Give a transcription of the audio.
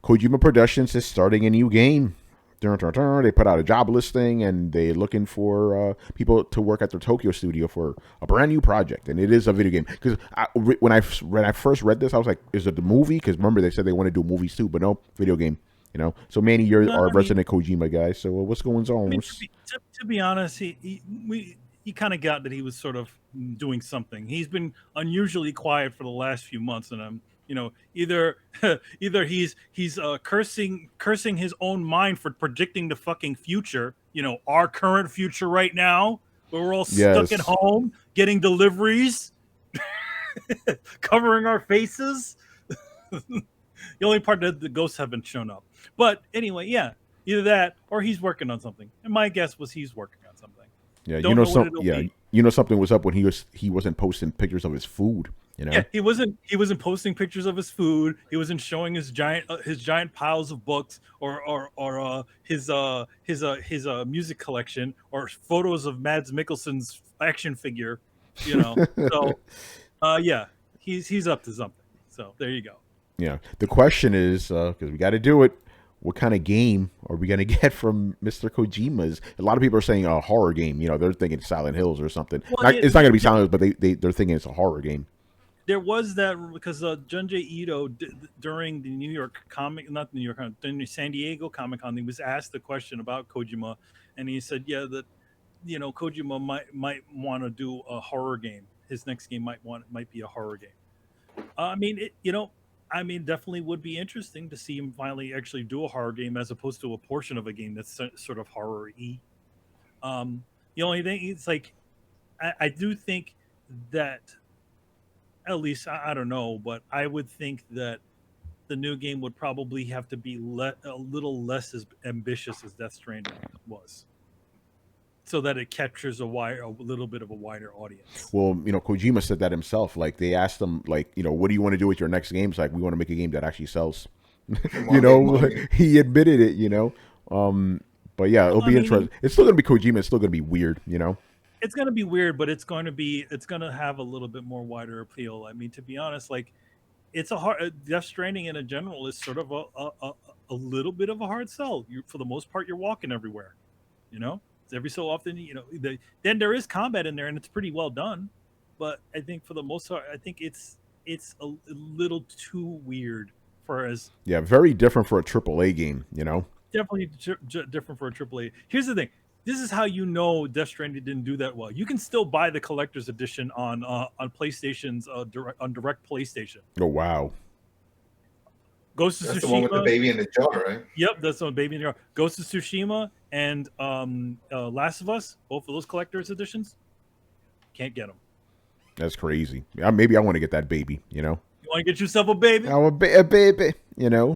Kojima Productions is starting a new game. Dun, dun, dun. They put out a job listing and they're looking for people to work at their Tokyo studio for a brand new project, and it is a video game. Because when I first read this, I was like, "Is it the movie?" Because remember they said they want to do movies too, but no, video game. So Manny, you're No, our I mean, resident Kojima guy. So what's going I on? mean, to be honest, he kind of got that he was sort of doing something. He's been unusually quiet for the last few months, and either either he's cursing his own mind for predicting the fucking future. Our current future right now, where we're all stuck at Yes. home getting deliveries, covering our faces. The only part that the ghosts haven't shown up. But anyway, yeah, either that or he's working on something. And my guess was he's working on something. Yeah, Don't know what it'll be. something was up when he wasn't posting pictures of his food. Yeah, he wasn't posting pictures of his food. He wasn't showing his giant piles of books or his music collection or photos of Mads Mikkelsen's action figure. So yeah, he's up to something. So there you go. Yeah. The question is, because we got to do it, what kind of game are we going to get from Mr. Kojima's? A lot of people are saying a horror game. They're thinking Silent Hills or something. Well, It's not going to be Silent Hills, but they're thinking it's a horror game. there was that because Junji Ito during the New York Comic, not the New York, during the San Diego Comic Con, he was asked the question about Kojima, and he said, "Yeah, that Kojima might want to do a horror game. His next game might be a horror game." I mean, definitely would be interesting to see him finally actually do a horror game as opposed to a portion of a game that's sort of horror-y. The only thing it's like, I do think that at least I don't know, but I would think that the new game would probably have to be a little less as ambitious as Death Stranding was, so that it captures a little bit of a wider audience. Well, Kojima said that himself. Like, they asked him, like, what do you want to do with your next game? It's like, we want to make a game that actually sells. He admitted it. But yeah, it'll Well, I be mean, interesting. It's still going to be Kojima. It's still going to be weird. it's going to be weird, but it's going to have a little bit more wider appeal. I mean, to be honest, like it's a hard Death Stranding in a general is sort of a little bit of a hard sell. For the most part, you're walking everywhere. You know, every so often, then there is combat in there, and it's pretty well done. But I think for the most part, I think it's a little too weird for as Yeah, very different for a AAA game. definitely different for a AAA. Here's the thing. This is how you know Death Stranding didn't do that well. You can still buy the collector's edition on PlayStation's direct PlayStation. Oh, wow. Ghost of That's the one with the Tsushima. baby in the jar, right? Yep, that's the one, Baby in the Yard. Ghost of Tsushima and Last of Us. Both of those collector's editions. Can't get them. That's crazy. Maybe I want to get that baby. You want to get yourself a baby? A baby.